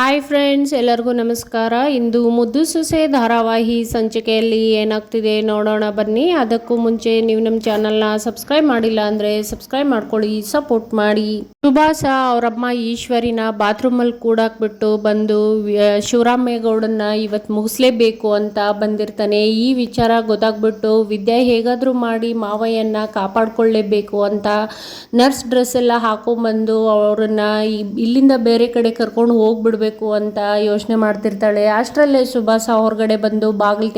Hi friends, ಎಲ್ಲರಿಗೂ ನಮಸ್ಕಾರ. ಇಂದು ಮುದ್ದು ಸೊಸೆ ಧಾರಾವಾಹಿ ಸಂಚಿಕೆಯಲ್ಲಿ ಏನಾಗ್ತಿದೆ ನೋಡೋಣ ಬನ್ನಿ. ಅದಕ್ಕೂ ಮುಂಚೆ ನೀವು ನಮ್ಮ ಚಾನಲ್ನ ಸಬ್ಸ್ಕ್ರೈಬ್ ಮಾಡಿಲ್ಲ ಅಂದರೆ ಸಬ್ಸ್ಕ್ರೈಬ್ ಮಾಡ್ಕೊಳ್ಳಿ, ಸಪೋರ್ಟ್ ಮಾಡಿ. ಸುಭಾಸ ಅವರಮ್ಮ ಈಶ್ವರಿನ ಬಾತ್ರೂಮಲ್ಲಿ ಕೂಡಾಕ್ಬಿಟ್ಟು ಬಂದು ಶಿವರಾಮೇಗೌಡನ್ನ ಇವತ್ತು ಮುಗಿಸ್ಲೇಬೇಕು ಅಂತ ಬಂದಿರ್ತಾನೆ. ಈ ವಿಚಾರ ಗೊತ್ತಾಗ್ಬಿಟ್ಟು ವಿದ್ಯಾ ಹೇಗಾದರೂ ಮಾಡಿ ಮಾವಯ್ಯನ ಕಾಪಾಡ್ಕೊಳ್ಳೇಬೇಕು ಅಂತ ನರ್ಸ್ ಡ್ರೆಸ್ ಎಲ್ಲ ಹಾಕೊಂಡ್ಬಂದು ಅವರನ್ನ ಇಲ್ಲಿಂದ ಬೇರೆ ಕಡೆ ಕರ್ಕೊಂಡು ಹೋಗ್ಬಿಡ್ಬೇಕು ಅಂತ ಯೋಚನೆ ಮಾಡ್ತಿರ್ತಾಳೆ. ಅಷ್ಟರಲ್ಲೇ ಸುಭಾಸ ಹೊರಗಡೆ ಬಂದು ಬಾಗಿಲು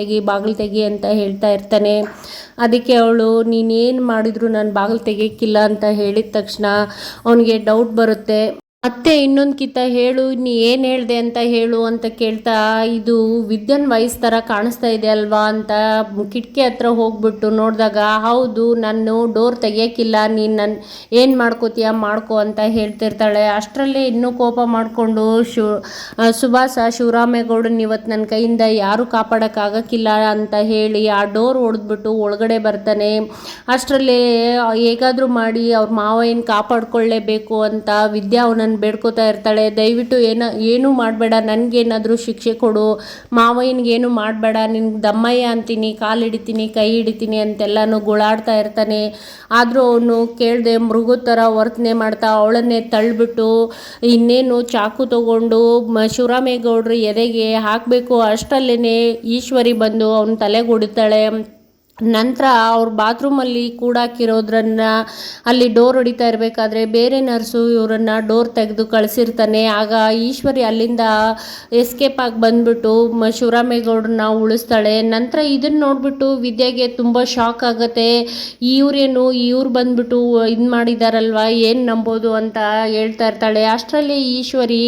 ತೆಗಿ ಅಂತ ಹೇಳ್ತಾ ಇರ್ತಾನೆ. ಅದಕ್ಕೆ ಅವಳು ನೀನೇನು ಮಾಡಿದ್ರು ನಾನು ಬಾಗಿಲು ತೆಗಿಯಕ್ಕಿಲ್ಲ ಅಂತ ಹೇಳಿದ ತಕ್ಷಣ ಅವನಿಗೆ ಡೌಟ್ ಬರುತ್ತೆ. ಮತ್ತೆ ಇನ್ನೊಂದು ಕಿತ್ತ ಹೇಳು, ನೀ ಏನು ಹೇಳ್ದೆ ಅಂತ ಹೇಳು ಅಂತ ಕೇಳ್ತಾ, ಇದು ವಿದ್ಯನ್ ವಯಸ್ಸು ಥರ ಕಾಣಿಸ್ತಾ ಇದೆ ಅಲ್ವಾ ಅಂತ ಕಿಟಕಿ ಹತ್ರ ಹೋಗ್ಬಿಟ್ಟು ನೋಡಿದಾಗ, ಹೌದು ನಾನು ಡೋರ್ ತೆಗಿಯೋಕ್ಕಿಲ್ಲ, ನೀನು ನನ್ನ ಏನು ಮಾಡ್ಕೋತೀಯ ಮಾಡ್ಕೋ ಅಂತ ಹೇಳ್ತಿರ್ತಾಳೆ. ಅಷ್ಟರಲ್ಲೇ ಇನ್ನೂ ಕೋಪ ಮಾಡಿಕೊಂಡು ಸುಭಾಸ ಶಿವರಾಮೇಗೌಡನ ಇವತ್ತು ನನ್ನ ಕೈಯಿಂದ ಯಾರೂ ಕಾಪಾಡೋಕ್ಕಾಗಕ್ಕಿಲ್ಲ ಅಂತ ಹೇಳಿ ಆ ಡೋರ್ ಹೊಡೆದ್ಬಿಟ್ಟು ಒಳಗಡೆ ಬರ್ತಾನೆ. ಅಷ್ಟರಲ್ಲೇ ಹೇಗಾದರೂ ಮಾಡಿ ಅವ್ರ ಮಾವಯ್ಯನ ಕಾಪಾಡ್ಕೊಳ್ಳೇಬೇಕು ಅಂತ ವಿದ್ಯಾ ಅವನನ್ನು ಬೇಡ್ಕೋತಾ ಇರ್ತಾಳೆ. ದಯವಿಟ್ಟು ಏನೂ ಮಾಡಬೇಡ, ನನಗೇನಾದರೂ ಶಿಕ್ಷೆ ಕೊಡು, ಮಾವಯ್ಯನಿಗೇನು ಮಾಡಬೇಡ, ನಿನ್ಗೆ ದಮ್ಮಯ್ಯ ಅಂತೀನಿ, ಕಾಲು ಹಿಡಿತೀನಿ, ಕೈ ಹಿಡಿತೀನಿ ಅಂತೆಲ್ಲನೂ ಗುಳಾಡ್ತಾ ಇರ್ತಾನೆ. ಆದರೂ ಅವನು ಕೇಳದೆ ಮೃಗದ ಥರ ವರ್ತನೆ ಮಾಡ್ತಾ ಅವಳನ್ನೇ ತಳ್ಳಿಬಿಟ್ಟು ಇನ್ನೇನು ಚಾಕು ತಗೊಂಡು ಶಿವರಾಮೇಗೌಡರು ಎದೆಗೆ ಹಾಕಬೇಕು. ಅಷ್ಟರಲ್ಲೇ ಈಶ್ವರಿ ಬಂದು ಅವನ ತಲೆಗೆ ಹೊಡಿತಾಳೆ. ನಂತರ ಅವ್ರ ಬಾತ್ರೂಮಲ್ಲಿ ಕೂಡಾಕಿರೋದ್ರನ್ನ ಅಲ್ಲಿ ಡೋರ್ ಹೊಡಿತಾ ಇರಬೇಕಾದ್ರೆ ಬೇರೆ ನರ್ಸು ಇವರನ್ನು ಡೋರ್ ತೆಗೆದು ಕಳಿಸಿರ್ತಾನೆ. ಆಗ ಈಶ್ವರಿ ಅಲ್ಲಿಂದ ಎಸ್ಕೇಪ್ ಆಗಿ ಬಂದ್ಬಿಟ್ಟು ಶಿವರಾಮೇಗೌಡರನ್ನ ಉಳಿಸ್ತಾಳೆ. ನಂತರ ಇದನ್ನು ನೋಡಿಬಿಟ್ಟು ವಿದ್ಯಾಗೆ ತುಂಬ ಶಾಕ್ ಆಗುತ್ತೆ. ಇವ್ರು ಬಂದ್ಬಿಟ್ಟು ಇದು ಮಾಡಿದಾರಲ್ವ, ಏನು ನಂಬೋದು ಅಂತ ಹೇಳ್ತಾ ಇರ್ತಾಳೆ. ಅಷ್ಟರಲ್ಲಿ ಈಶ್ವರಿ,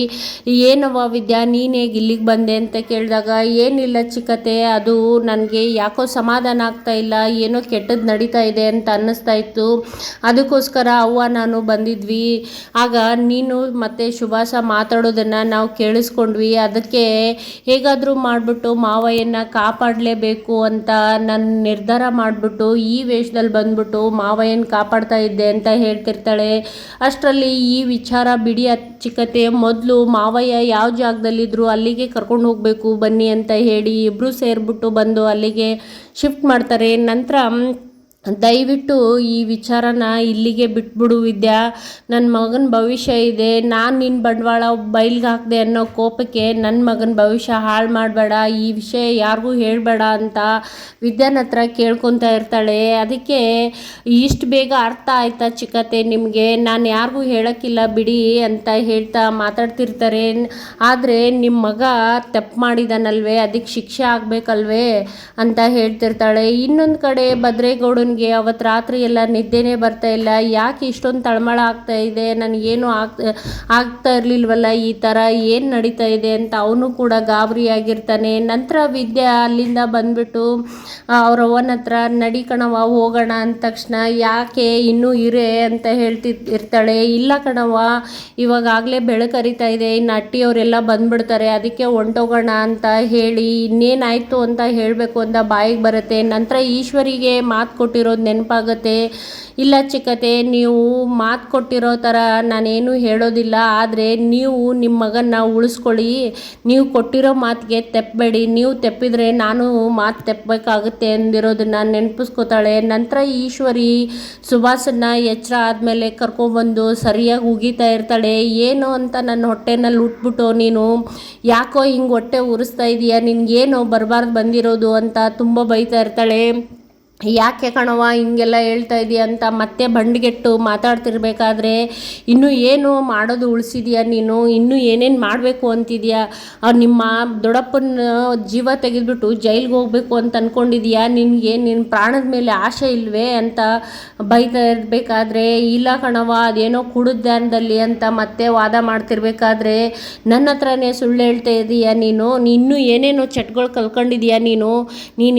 ಏನವ್ವ ವಿದ್ಯಾ ನೀನು ಹೇಗೆ ಇಲ್ಲಿಗೆ ಬಂದೆ ಅಂತ ಕೇಳಿದಾಗ, ಏನಿಲ್ಲ ಚಿಕ್ಕತೆ, ಅದು ನನಗೆ ಯಾಕೋ ಸಮಾಧಾನ ಆಗ್ತಾ ಇಲ್ಲ, ಏನೋ ಕೆಟ್ಟದ್ದು ನಡೀತಾ ಇದೆ ಅಂತ ಅನ್ನಿಸ್ತಾ ಇತ್ತು, ಅದಕ್ಕೋಸ್ಕರ ಅವ್ವ ನಾನು ಬಂದಿದ್ವಿ. ಆಗ ನೀನು ಮತ್ತು ಸುಭಾಸ ಮಾತಾಡೋದನ್ನು ನಾವು ಕೇಳಿಸ್ಕೊಂಡ್ವಿ. ಅದಕ್ಕೆ ಹೇಗಾದರೂ ಮಾಡಿಬಿಟ್ಟು ಮಾವಯ್ಯನ ಕಾಪಾಡಲೇಬೇಕು ಅಂತ ನಾನು ನಿರ್ಧಾರ ಮಾಡಿಬಿಟ್ಟು ಈ ವೇಷದಲ್ಲಿ ಬಂದ್ಬಿಟ್ಟು ಮಾವಯ್ಯನ ಕಾಪಾಡ್ತಾ ಇದ್ದೆ ಅಂತ ಹೇಳ್ತಿರ್ತಾಳೆ. ಅಷ್ಟರಲ್ಲಿ ಈ ವಿಚಾರ ಬಿಡಿ ಚಿಕ್ಕತೆ, ಮೊದಲು ಮಾವಯ್ಯ ಯಾವ ಜಾಗದಲ್ಲಿದ್ದರು ಅಲ್ಲಿಗೆ ಕರ್ಕೊಂಡು ಹೋಗಬೇಕು ಬನ್ನಿ ಅಂತ ಹೇಳಿ ಇಬ್ಬರು ಸೇರಿಬಿಟ್ಟು ಬಂದು ಅಲ್ಲಿಗೆ ಶಿಫ್ಟ್ ಮಾಡ್ತಾರೆ. ನಂತರ ದಯವಿಟ್ಟು ಈ ವಿಚಾರನ ಇಲ್ಲಿಗೆ ಬಿಟ್ಬಿಡು ವಿದ್ಯಾ, ನನ್ನ ಮಗನ ಭವಿಷ್ಯ ಇದೆ, ನಾನು ನಿನ್ನ ಬಂಡವಾಳ ಬಯಲ್ಗೆ ಹಾಕಿದೆ ಅನ್ನೋ ಕೋಪಕ್ಕೆ ನನ್ನ ಮಗನ ಭವಿಷ್ಯ ಹಾಳು ಮಾಡಬೇಡ, ಈ ವಿಷಯ ಯಾರಿಗೂ ಹೇಳಬೇಡ ಅಂತ ವಿದ್ಯಾನ ಹತ್ರ ಕೇಳ್ಕೊತಾ ಇರ್ತಾಳೆ. ಅದಕ್ಕೆ ಇಷ್ಟು ಬೇಗ ಅರ್ಥ ಆಯ್ತಾ ಚಿಕ್ಕತೆ ನಿಮಗೆ, ನಾನು ಯಾರಿಗೂ ಹೇಳೋಕ್ಕಿಲ್ಲ ಬಿಡಿ ಅಂತ ಹೇಳ್ತಾ ಮಾತಾಡ್ತಿರ್ತಾರೆ. ಆದರೆ ನಿಮ್ಮ ಮಗ ತಪ್ಪು ಮಾಡಿದಾನಲ್ವೇ, ಅದಕ್ಕೆ ಶಿಕ್ಷೆ ಆಗಬೇಕಲ್ವೇ ಅಂತ ಹೇಳ್ತಿರ್ತಾಳೆ. ಇನ್ನೊಂದು ಕಡೆ ಭದ್ರೇಗೌಡನ ಅವತ್ತು ರಾತ್ರಿ ಎಲ್ಲ ನಿದ್ದೆನೇ ಬರ್ತಾ ಇಲ್ಲ, ಯಾಕೆ ಇಷ್ಟೊಂದು ತಳಮಳ ಆಗ್ತಾ ಇದೆ, ನನಗೇನು ಆಗ್ತಾ ಇರಲಿಲ್ವಲ್ಲ, ಈ ಥರ ಏನು ನಡೀತಾ ಇದೆ ಅಂತ ಅವನು ಕೂಡ ಗಾಬರಿಯಾಗಿರ್ತಾನೆ. ನಂತರ ವಿದ್ಯಾ ಅಲ್ಲಿಂದ ಬಂದ್ಬಿಟ್ಟು ಅವ್ರ ಅವನ ಹತ್ರ ನಡಿ ಕಣವ ಹೋಗೋಣ ಅಂದ ತಕ್ಷಣ, ಯಾಕೆ ಇನ್ನೂ ಇರೇ ಅಂತ ಇರ್ತಾಳೆ. ಇಲ್ಲ ಕಣವ, ಇವಾಗಲೇ ಬೆಳಕರಿತಾ ಇದೆ, ಇನ್ನು ಅಟ್ಟಿಯವರೆಲ್ಲ ಬಂದ್ಬಿಡ್ತಾರೆ, ಅದಕ್ಕೆ ಹೊಂಟೋಗೋಣ ಅಂತ ಹೇಳಿ ಇನ್ನೇನಾಯಿತು ಅಂತ ಹೇಳಬೇಕು ಅಂತ ಬಾಯಿಗೆ ಬರುತ್ತೆ. ನಂತರ ಈಶ್ವರಿಗೆ ಮಾತು ಕೊಟ್ಟಿರೋದು ನೆನಪಾಗುತ್ತೆ. ಇಲ್ಲ ಚಿಕ್ಕತೆ, ನೀವು ಮಾತು ಕೊಟ್ಟಿರೋ ಥರ ನಾನೇನು ಹೇಳೋದಿಲ್ಲ, ಆದರೆ ನೀವು ನಿಮ್ಮ ಮಗನ್ನ ಉಳಿಸ್ಕೊಳ್ಳಿ, ನೀವು ಕೊಟ್ಟಿರೋ ಮಾತಿಗೆ ತೆಪ್ಪಬೇಡಿ, ನೀವು ತೆಪ್ಪಿದರೆ ನಾನು ಮಾತು ತೆಪ್ಪಬೇಕಾಗುತ್ತೆ ಅಂದಿರೋದನ್ನು ನೆನಪಿಸ್ಕೋತಾಳೆ. ನಂತರ ಈಶ್ವರಿ ಸುಭಾಸನ್ನ ಎಚ್ಚರ ಆದಮೇಲೆ ಕರ್ಕೊಬಂದು ಸರಿಯಾಗಿ ಉಗಿತಾ ಇರ್ತಾಳೆ. ಏನು ಅಂತ ನನ್ನ ಹೊಟ್ಟೆನಲ್ಲಿ ಉಟ್ಬಿಟ್ಟು ನೀನು ಯಾಕೋ ಹಿಂಗೆ ಹೊಟ್ಟೆ ಉರಿಸ್ತಾ ಇದೀಯ, ನಿನಗೇನೋ ಬರಬಾರ್ದು ಬಂದಿರೋದು ಅಂತ ತುಂಬ ಬೈತಾ ಇರ್ತಾಳೆ. ಯಾಕೆ ಕಣವ ಹಿಂಗೆಲ್ಲ ಹೇಳ್ತಾ ಇದೀಯ ಅಂತ ಮತ್ತೆ ಬಂಡಿಗೆಟ್ಟು ಮಾತಾಡ್ತಿರ್ಬೇಕಾದ್ರೆ, ಇನ್ನೂ ಏನು ಮಾಡೋದು ಉಳಿಸಿದ್ಯಾ ನೀನು, ಇನ್ನೂ ಏನೇನು ಮಾಡಬೇಕು ಅಂತಿದ್ಯಾ, ನಿಮ್ಮ ದೊಡ್ಡಪ್ಪನ ಜೀವ ತೆಗೆದುಬಿಟ್ಟು ಜೈಲಿಗೆ ಹೋಗಬೇಕು ಅಂತ ಅಂದ್ಕೊಂಡಿದ್ಯಾ, ನಿನಗೆ ನಿನ್ನ ಪ್ರಾಣದ ಮೇಲೆ ಆಸೆ ಇಲ್ವೇ ಅಂತ ಬೈತಾ ಇರಬೇಕಾದ್ರೆ, ಇಲ್ಲ ಕಣವ ಅದೇನೋ ಕುಡಿದ್ಯಾನದಲ್ಲಿ ಅಂತ ಮತ್ತೆ ವಾದ ಮಾಡ್ತಿರ್ಬೇಕಾದ್ರೆ, ನನ್ನ ಹತ್ರನೇ ಸುಳ್ಳು ಹೇಳ್ತಾ ಇದೀಯಾ ನೀನು ಇನ್ನೂ ಏನೇನೋ ಚಟ್ಗಳು ಕಲ್ಕೊಂಡಿದ್ಯಾ ನೀನು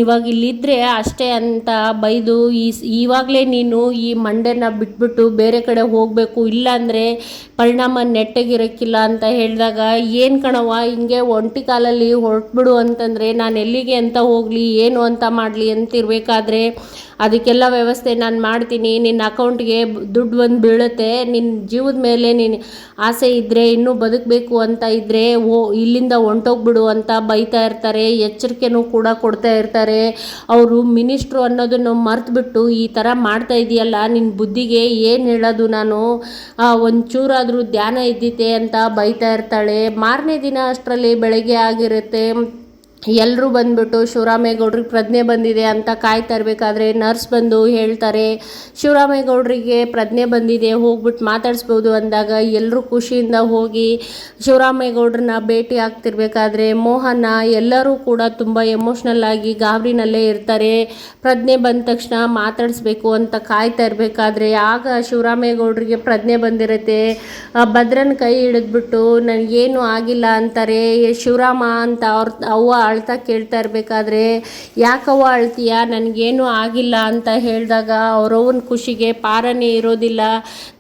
ಇವಾಗ ಇಲ್ಲಿದ್ದರೆ ಅಷ್ಟೇ ಅಂತ ಬೈದು ಇವಾಗಲೇ ನೀನು ಈ ಮಂಡ್ಯನ ಬಿಟ್ಬಿಟ್ಟು ಬೇರೆ ಕಡೆ ಹೋಗಬೇಕು, ಇಲ್ಲಾಂದರೆ ಪರಿಣಾಮ ನೆಟ್ಟಗಿರೋಕ್ಕಿಲ್ಲ ಅಂತ ಹೇಳಿದಾಗ, ಏನು ಕಣವ ಹಿಂಗೆ ಒಂಟಿ ಕಾಲಲ್ಲಿ ಹೊರಟ್ಬಿಡು ಅಂತಂದರೆ ನಾನು ಎಲ್ಲಿಗೆ ಅಂತ ಹೋಗಲಿ, ಏನು ಅಂತ ಮಾಡಲಿ ಅಂತಿರಬೇಕಾದ್ರೆ ಅದಕ್ಕೆಲ್ಲ ವ್ಯವಸ್ಥೆ ನಾನು ಮಾಡ್ತೀನಿ, ನಿನ್ನ ಅಕೌಂಟ್ಗೆ ದುಡ್ಡು ಒಂದು ಬೀಳುತ್ತೆ, ನಿನ್ನ ಜೀವದ ಮೇಲೆ ನೀನು ಆಸೆ ಇದ್ದರೆ ಇನ್ನೂ ಬದುಕಬೇಕು ಅಂತ ಇದ್ದರೆ ಇಲ್ಲಿಂದ ಹೊಂಟೋಗ್ಬಿಡು ಅಂತ ಬೈತಾ ಇರ್ತಾರೆ, ಎಚ್ಚರಿಕೆನೂ ಕೂಡ ಕೊಡ್ತಾ ಇರ್ತಾರೆ. ಅವರು ಮಿನಿಸ್ಟ್ರು ಅನ್ನೋದನ್ನು ಮರೆತುಬಿಟ್ಟು ಈ ಥರ ಮಾಡ್ತಾ ಇದೆಯಲ್ಲ, ನಿನ್ನ ಬುದ್ಧಿಗೆ ಏನು ಹೇಳೋದು ನಾನು, ಒಂಚೂರಾದರೂ ಧ್ಯಾನ ಇದ್ದಿತ್ತೆ ಅಂತ ಬೈತಾ ಇರ್ತಾಳೆ. ಮಾರನೇ ದಿನ ಅಷ್ಟರಲ್ಲಿ ಬೆಳಗ್ಗೆ ಆಗಿರುತ್ತೆ. ಎಲ್ಲರೂ ಬಂದ್ಬಿಟ್ಟು ಶಿವರಾಮೇಗೌಡ್ರಿಗೆ ಪ್ರಜ್ಞೆ ಬಂದಿದೆ ಅಂತ ಕಾಯ್ತಾ ಇರಬೇಕಾದ್ರೆ ನರ್ಸ್ ಬಂದು ಹೇಳ್ತಾರೆ, ಶಿವರಾಮೇಗೌಡರಿಗೆ ಪ್ರಜ್ಞೆ ಬಂದಿದೆ, ಹೋಗ್ಬಿಟ್ಟು ಮಾತಾಡಿಸ್ಬೋದು ಅಂದಾಗ ಎಲ್ಲರೂ ಖುಷಿಯಿಂದ ಹೋಗಿ ಶಿವರಾಮೇಗೌಡ್ರನ್ನ ಭೇಟಿ ಆಗ್ತಿರ್ಬೇಕಾದ್ರೆ ಮೋಹನ ಎಲ್ಲರೂ ಕೂಡ ತುಂಬ ಎಮೋಷ್ನಲ್ ಆಗಿ ಗಾಬರಿನಲ್ಲೇ ಇರ್ತಾರೆ. ಪ್ರಜ್ಞೆ ಬಂದ ತಕ್ಷಣ ಮಾತಾಡಿಸ್ಬೇಕು ಅಂತ ಕಾಯ್ತಾ ಇರಬೇಕಾದ್ರೆ ಆಗ ಶಿವರಾಮೇಗೌಡರಿಗೆ ಪ್ರಜ್ಞೆ ಬಂದಿರುತ್ತೆ. ಭದ್ರನ ಕೈ ಹಿಡಿದ್ಬಿಟ್ಟು ನನಗೇನು ಆಗಿಲ್ಲ ಅಂತಾರೆ. ಶಿವರಾಮ ಅಂತ ಅವ್ವ ಅಳ್ತಾ ಕೇಳ್ತಾ ಇರಬೇಕಾದ್ರೆ ಯಾಕವ್ವ ಅಳ್ತೀಯ, ನನಗೇನು ಆಗಿಲ್ಲ ಅಂತ ಹೇಳಿದಾಗ ಅವರವ್ವನ ಖುಷಿಗೆ ಪಾರನೇ ಇರೋದಿಲ್ಲ.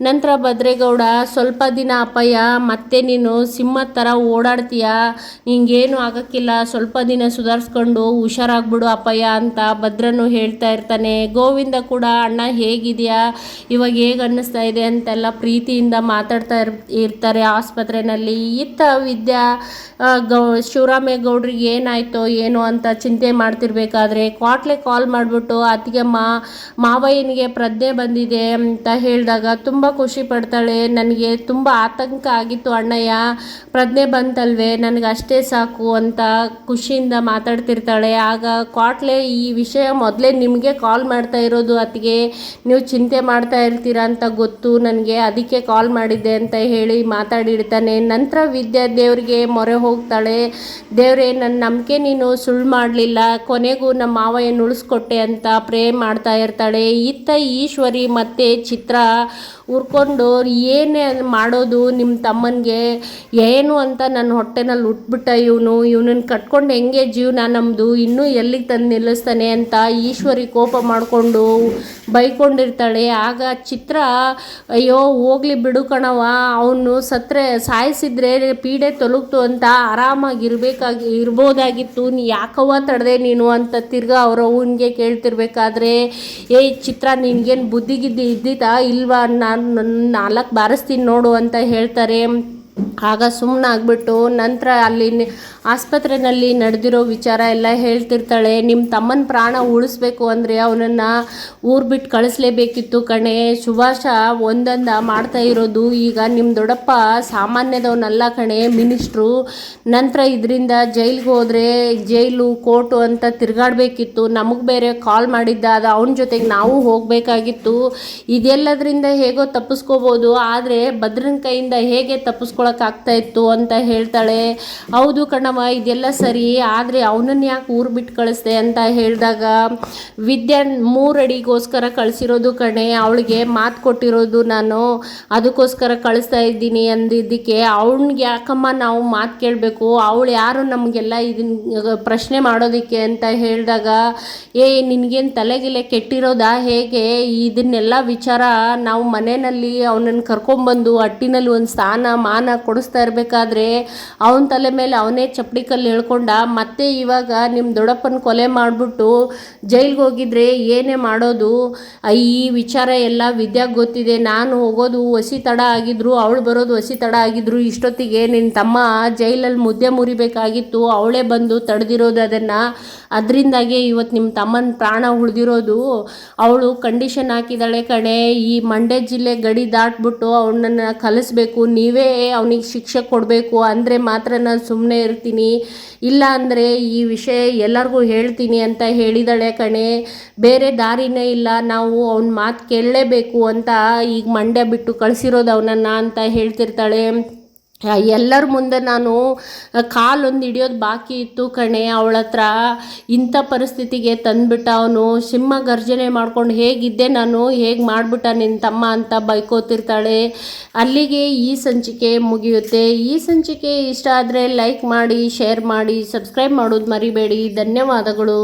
ನಂತರ ಭದ್ರೇಗೌಡ ಸ್ವಲ್ಪ ದಿನ ಅಪ್ಪಯ್ಯ ಮತ್ತೆ ನೀನು ಸಿಂಹದ ಥರ ಓಡಾಡ್ತೀಯ, ನಿಂಗೇನು ಆಗೋಕ್ಕಿಲ್ಲ, ಸ್ವಲ್ಪ ದಿನ ಸುಧಾರಿಸ್ಕೊಂಡು ಹುಷಾರಾಗ್ಬಿಡು ಅಪ್ಪಯ್ಯ ಅಂತ ಭದ್ರನು ಹೇಳ್ತಾ ಇರ್ತಾನೆ. ಗೋವಿಂದ ಕೂಡ ಅಣ್ಣ ಹೇಗಿದೆಯಾ, ಇವಾಗ ಹೇಗೆ ಅನ್ನಿಸ್ತಾ ಇದೆ ಅಂತೆಲ್ಲ ಪ್ರೀತಿಯಿಂದ ಮಾತಾಡ್ತಾ ಇರ್ತಾರೆ ಆಸ್ಪತ್ರೆಯಲ್ಲಿ. ಇತ್ತ ವಿದ್ಯಾ ಶಿವರಾಮೇಗೌಡ್ರಿಗೆ ಏನಾಯ್ತೋ ಏನೋ ಅಂತ ಚಿಂತೆ ಮಾಡ್ತಿರ್ಬೇಕಾದ್ರೆ ಕ್ವಾಟ್ಲೆ ಕಾಲ್ ಮಾಡಿಬಿಟ್ಟು ಅತ್ತಿಗೆ ಮಾವಯ್ಯನಿಗೆ ಪ್ರಜ್ಞೆ ಬಂದಿದೆ ಅಂತ ಹೇಳಿದಾಗ ತುಂಬ ಖುಷಿ ಪಡ್ತಾಳೆ. ನನಗೆ ತುಂಬ ಆತಂಕ ಆಗಿತ್ತು ಅಣ್ಣಯ್ಯ, ಪ್ರಜ್ಞೆ ಬಂತಲ್ವೇ, ನನಗೆ ಅಷ್ಟೇ ಸಾಕು ಅಂತ ಖುಷಿಯಿಂದ ಮಾತಾಡ್ತಿರ್ತಾಳೆ. ಆಗ ಕ್ವಾಟ್ಲೆ ಈ ವಿಷಯ ಮೊದಲೇ ನಿಮಗೆ ಕಾಲ್ ಮಾಡ್ತಾ ಇರೋದು ಅತ್ತಿಗೆ, ನೀವು ಚಿಂತೆ ಮಾಡ್ತಾ ಇರ್ತೀರಾ ಅಂತ ಗೊತ್ತು ನನಗೆ, ಅದಕ್ಕೆ ಕಾಲ್ ಮಾಡಿದ್ದೆ ಅಂತ ಹೇಳಿ ಮಾತಾಡಿರ್ತಾನೆ. ನಂತರ ವಿದ್ಯಾ ದೇವರಿಗೆ ಮೊರೆ ಹೋಗ್ತಾಳೆ, ದೇವರೇ ನನ್ನ ನಂಬಿಕೆ ನೀನು ಸುಳ್ಳು ಮಾಡಲಿಲ್ಲ, ಕೊನೆಗೂ ನಮ್ಮ ಮಾವಯ್ಯನ ಉಳಿಸ್ಕೊಟ್ಟೆ ಅಂತ ಪ್ರೇ ಮಾಡ್ತಾ ಇರ್ತಾಳೆ. ಇತ್ತ ಈಶ್ವರಿ ಮತ್ತು ಚಿತ್ರ ಉರ್ಕೊಂಡು ಏನೇ ಮಾಡೋದು ನಿಮ್ಮ ತಮ್ಮನಿಗೆ, ಏನು ಅಂತ ನನ್ನ ಹೊಟ್ಟೆನಲ್ಲಿ ಉಟ್ಬಿಟ್ಟ ಇವನನ್ನು ಕಟ್ಕೊಂಡು ಹೆಂಗೆ ಜೀವನ ನಮ್ಮದು, ಇನ್ನೂ ಎಲ್ಲಿಗೆ ತಂದು ನಿಲ್ಲಿಸ್ತಾನೆ ಅಂತ ಈಶ್ವರಿ ಕೋಪ ಮಾಡಿಕೊಂಡು ಬೈಕೊಂಡಿರ್ತಾಳೆ. ಆಗ ಚಿತ್ರ ಅಯ್ಯೋ ಹೋಗ್ಲಿ ಬಿಡು ಕಣವ, ಅವನು ಸತ್ರೆ ಸಾಯಿಸಿದ್ರೆ ಪೀಡೆ ತೊಲಗ್ತು ಅಂತ ಇರ್ಬೋದಾಗಿತ್ತು, ನೀ ಯಾಕವ್ವ ತಡೆದೆ ನೀನು ಅಂತ ತಿರ್ಗಾ ಅವನಿಗೆ ಕೇಳ್ತಿರ್ಬೇಕಾದ್ರೆ, ಚಿತ್ರ ನಿನಗೇನು ಬುದ್ಧಿಗಿದ್ದು ಇದ್ದಿತ್ತಾ ಇಲ್ವಾ, ನಾನು 4 ಬಾರಿಸ್ತೀನಿ ನೋಡು ಅಂತ ಹೇಳ್ತಾರೆ. ಆಗ ಸುಮ್ಮನಾಗ್ಬಿಟ್ಟು ನಂತರ ಅಲ್ಲಿ ಆಸ್ಪತ್ರೆಯಲ್ಲಿ ನಡೆದಿರೋ ವಿಚಾರ ಎಲ್ಲ ಹೇಳ್ತಿರ್ತಾಳೆ. ನಿಮ್ಮ ತಮ್ಮನ ಪ್ರಾಣ ಉಳಿಸ್ಬೇಕು ಅಂದರೆ ಅವನನ್ನು ಊರು ಬಿಟ್ಟು ಕಳಿಸ್ಲೇಬೇಕಿತ್ತು ಕಣೆ, ಸುಭಾಷ ಒಂದೊಂದ ಮಾಡ್ತಾ ಇರೋದು, ಈಗ ನಿಮ್ಮ ದೊಡ್ಡಪ್ಪ ಸಾಮಾನ್ಯದವನಲ್ಲ ಕಣೆ, ಮಿನಿಸ್ಟ್ರು, ನಂತರ ಇದರಿಂದ ಜೈಲಿಗೆ ಹೋದರೆ ಜೈಲು ಕೋರ್ಟು ಅಂತ ತಿರುಗಾಡಬೇಕಿತ್ತು, ನಮಗೆ ಬೇರೆ ಕಾಲ್ ಮಾಡಿದ್ದ, ಅದು ಅವನ ಜೊತೆಗೆ ನಾವು ಹೋಗಬೇಕಾಗಿತ್ತು, ಇದೆಲ್ಲದರಿಂದ ಹೇಗೋ ತಪ್ಪಿಸ್ಕೋಬೋದು, ಆದರೆ ಭದ್ರನ ಕೈಯಿಂದ ಹೇಗೆ ತಪ್ಪಿಸ್ಕೊಳಕ್ಕಾಗ್ತಾ ಇತ್ತು ಅಂತ ಹೇಳ್ತಾಳೆ. ಹೌದು ಕಣವ, ಇದೆಲ್ಲ ಸರಿ, ಆದರೆ ಅವನನ್ನು ಯಾಕೆ ಊರು ಬಿಟ್ಟು ಕಳಿಸ್ದೆ ಅಂತ ಹೇಳಿದಾಗ, ವಿದ್ಯಾ 3 ಅಡಿಗೋಸ್ಕರ ಕಳಿಸಿರೋದು ಕಣೆ, ಅವಳಿಗೆ ಮಾತು ಕೊಟ್ಟಿರೋದು ನಾನು, ಅದಕ್ಕೋಸ್ಕರ ಕಳಿಸ್ತಾ ಇದ್ದೀನಿ ಅಂದಿದ್ದಕ್ಕೆ ಅವನಿಗೆ ಯಾಕಮ್ಮ ನಾವು ಮಾತು ಕೇಳಬೇಕು, ಅವಳು ಯಾರು ನಮಗೆಲ್ಲ ಇದನ್ನ ಪ್ರಶ್ನೆ ಮಾಡೋದಕ್ಕೆ ಅಂತ ಹೇಳಿದಾಗ, ನಿನಗೇನು ತಲೆಗಿಲೆ ಕೆಟ್ಟಿರೋದಾ ಹೇಗೆ, ಇದನ್ನೆಲ್ಲ ವಿಚಾರ ನಾವು ಮನೆಯಲ್ಲಿ ಅವನನ್ನು ಕರ್ಕೊಂಬಂದು ಹಟ್ಟಿನಲ್ಲಿ ಒಂದು ಸ್ಥಾನ ಮಾನ ಕೊಡಿಸ್ತಾ ಇರಬೇಕಾದ್ರೆ ಅವನ ತಲೆ ಮೇಲೆ ಅವನೇ ಚಪ್ಪಡಿ ಕಲ್ಲು ಹೇಳ್ಕೊಂಡ, ಮತ್ತೆ ಇವಾಗ ನಿಮ್ಮ ದೊಡ್ಡಪ್ಪನ ಕೊಲೆ ಮಾಡಿಬಿಟ್ಟು ಜೈಲಿಗೆ ಹೋಗಿದ್ರೆ ಏನೇ ಮಾಡೋದು, ಈ ವಿಚಾರ ಎಲ್ಲ ವಿದ್ಯಾಗೆ ಗೊತ್ತಿದೆ, ನಾನು ಹೋಗೋದು ವಸಿ ತಡ ಆಗಿದ್ರು, ಅವಳು ಬರೋದು ವಸಿ ತಡ ಆಗಿದ್ರು, ಇಷ್ಟೊತ್ತಿಗೆ ನಿನ್ನ ತಮ್ಮ ಜೈಲಲ್ಲಿ ಮುದ್ದೆ ಮುರಿಬೇಕಾಗಿತ್ತು, ಅವಳೇ ಬಂದು ತಡೆದಿರೋದು ಅದನ್ನು, ಅದರಿಂದಾಗೆ ಇವತ್ತು ನಿಮ್ಮ ತಮ್ಮನ ಪ್ರಾಣ ಉಳಿದಿರೋದು, ಅವಳು ಕಂಡೀಷನ್ ಹಾಕಿದಾಳೆ ಕಣೆ, ಈ ಮಂಡ್ಯ ಜಿಲ್ಲೆ ಗಡಿ ದಾಟ್ಬಿಟ್ಟು ಅವನನ್ನು ಕಲಿಸ್ಬೇಕು, ನೀವೇ ಅವನಿಗೆ ಶಿಕ್ಷೆ ಕೊಡಬೇಕು, ಅಂದರೆ ಮಾತ್ರ ನಾನು ಸುಮ್ಮನೆ ಇರ್ತೀನಿ, ಇಲ್ಲ ಅಂದರೆ ಈ ವಿಷಯ ಎಲ್ಲರಿಗೂ ಹೇಳ್ತೀನಿ ಅಂತ ಹೇಳಿದಾಳೆ ಕಣೆ, ಬೇರೆ ದಾರಿನೇ ಇಲ್ಲ, ನಾವು ಅವನ ಮಾತು ಕೇಳಲೇಬೇಕು ಅಂತ ಈಗ ಮಂಡ್ಯ ಬಿಟ್ಟು ಕಳಿಸಿರೋದು ಅವನನ್ನು ಅಂತ ಹೇಳ್ತಿರ್ತಾಳೆ. ಎಲ್ಲರ ಮುಂದೆ ನಾನು ಕಾಲೊಂದು ಹಿಡಿಯೋದು ಬಾಕಿ ಇತ್ತು ಕಣೆ, ಅವಳ ಹತ್ರ ಇಂಥ ಪರಿಸ್ಥಿತಿಗೆ ತಂದುಬಿಟ್ಟ ಅವನು, ಸಿಂಹ ಗರ್ಜನೆ ಮಾಡ್ಕೊಂಡು ಹೇಗಿದ್ದೆ ನಾನು, ಹೇಗೆ ಮಾಡಿಬಿಟ್ಟ ನಿನ್ನ ತಮ್ಮ ಅಂತ ಬೈಕೋತಿರ್ತಾಳೆ. ಅಲ್ಲಿಗೆ ಈ ಸಂಚಿಕೆ ಮುಗಿಯುತ್ತೆ. ಈ ಸಂಚಿಕೆ ಇಷ್ಟ ಆದರೆ ಲೈಕ್ ಮಾಡಿ, ಶೇರ್ ಮಾಡಿ, ಸಬ್ಸ್ಕ್ರೈಬ್ ಮಾಡೋದು ಮರಿಬೇಡಿ. ಧನ್ಯವಾದಗಳು.